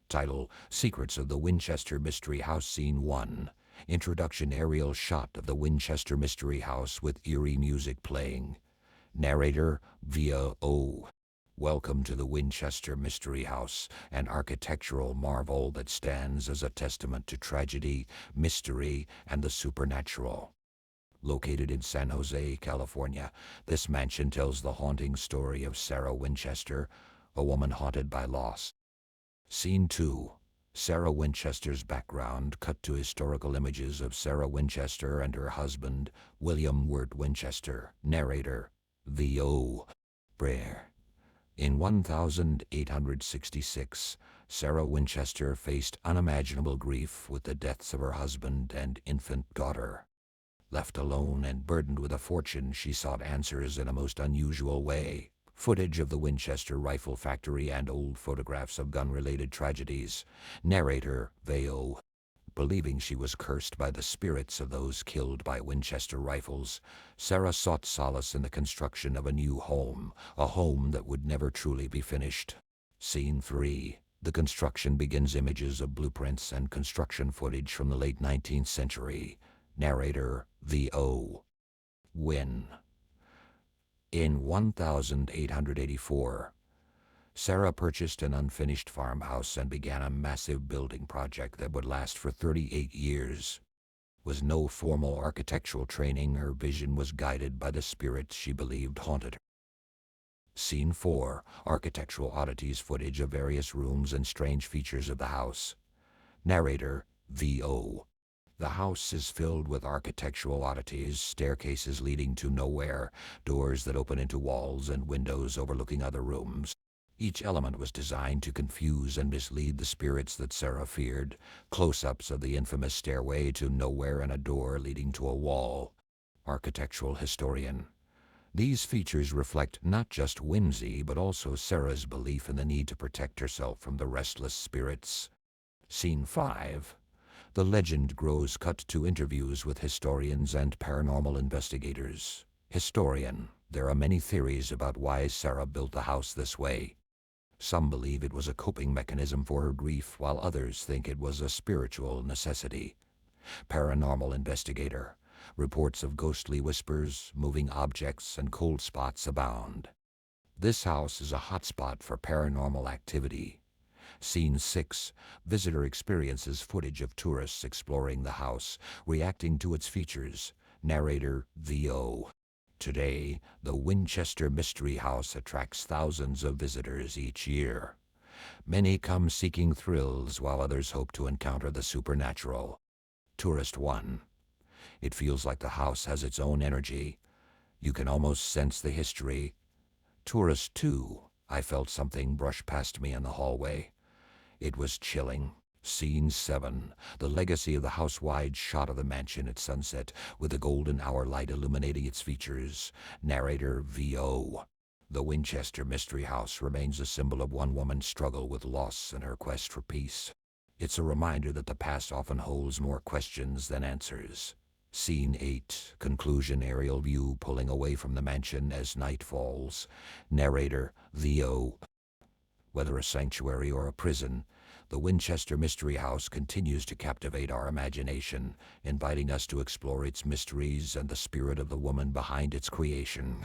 Title: Secrets of the Winchester Mystery House. Scene 1. Introduction. Aerial shot of the Winchester Mystery House with eerie music playing. Narrator: VO. Welcome to the Winchester Mystery House, an architectural marvel that stands as a testament to tragedy, mystery, and the supernatural. Located in San Jose, California, this mansion tells the haunting story of Sarah Winchester, a woman haunted by loss. Scene 2. Sarah Winchester's background cut to historical images of Sarah Winchester and her husband, William Wirt Winchester. Narrator: VO. Prayer. In 1866, Sarah Winchester faced unimaginable grief with the deaths of her husband and infant daughter. Left alone and burdened with a fortune, she sought answers in a most unusual way. Footage of the Winchester rifle factory and old photographs of gun-related tragedies. Narrator: VO. Believing she was cursed by the spirits of those killed by Winchester rifles, Sarah sought solace in the construction of a new home, a home that would never truly be finished. Scene 3. The construction begins. Images of blueprints and construction footage from the late 19th century. Narrator: VO. When? In 1884, Sarah purchased an unfinished farmhouse and began a massive building project that would last for 38 years. With no formal architectural training, her vision was guided by the spirits she believed haunted her. Scene 4. Architectural oddities. Footage of various rooms and strange features of the house. Narrator: VO. The house is filled with architectural oddities, staircases leading to nowhere, doors that open into walls, and windows overlooking other rooms. Each element was designed to confuse and mislead the spirits that Sarah feared. Close-ups of the infamous stairway to nowhere and a door leading to a wall. Architectural historian. These features reflect not just whimsy, but also Sarah's belief in the need to protect herself from the restless spirits. Scene 5. The legend grows. Cut to interviews with historians and paranormal investigators. Historian: There are many theories about why Sarah built the house this way. Some believe it was a coping mechanism for her grief, while others think it was a spiritual necessity. Paranormal investigator: Reports of ghostly whispers, moving objects, and cold spots abound. This house is a hotspot for paranormal activity. Scene 6. Visitor experiences. Footage of tourists exploring the house, reacting to its features. Narrator: VO. Today, the Winchester Mystery House attracts thousands of visitors each year. Many come seeking thrills, while others hope to encounter the supernatural. Tourist 1. It feels like the house has its own energy. You can almost sense the history. Tourist 2. I felt something brush past me in the hallway. It was chilling. Scene 7. The legacy of the house. Wide shot of the mansion at sunset, with the golden hour light illuminating its features. Narrator: VO. The Winchester Mystery House remains a symbol of one woman's struggle with loss and her quest for peace. It's a reminder that the past often holds more questions than answers. Scene 8. Conclusion. Aerial view pulling away from the mansion as night falls. Narrator: VO. Whether a sanctuary or a prison, the Winchester Mystery House continues to captivate our imagination, inviting us to explore its mysteries and the spirit of the woman behind its creation.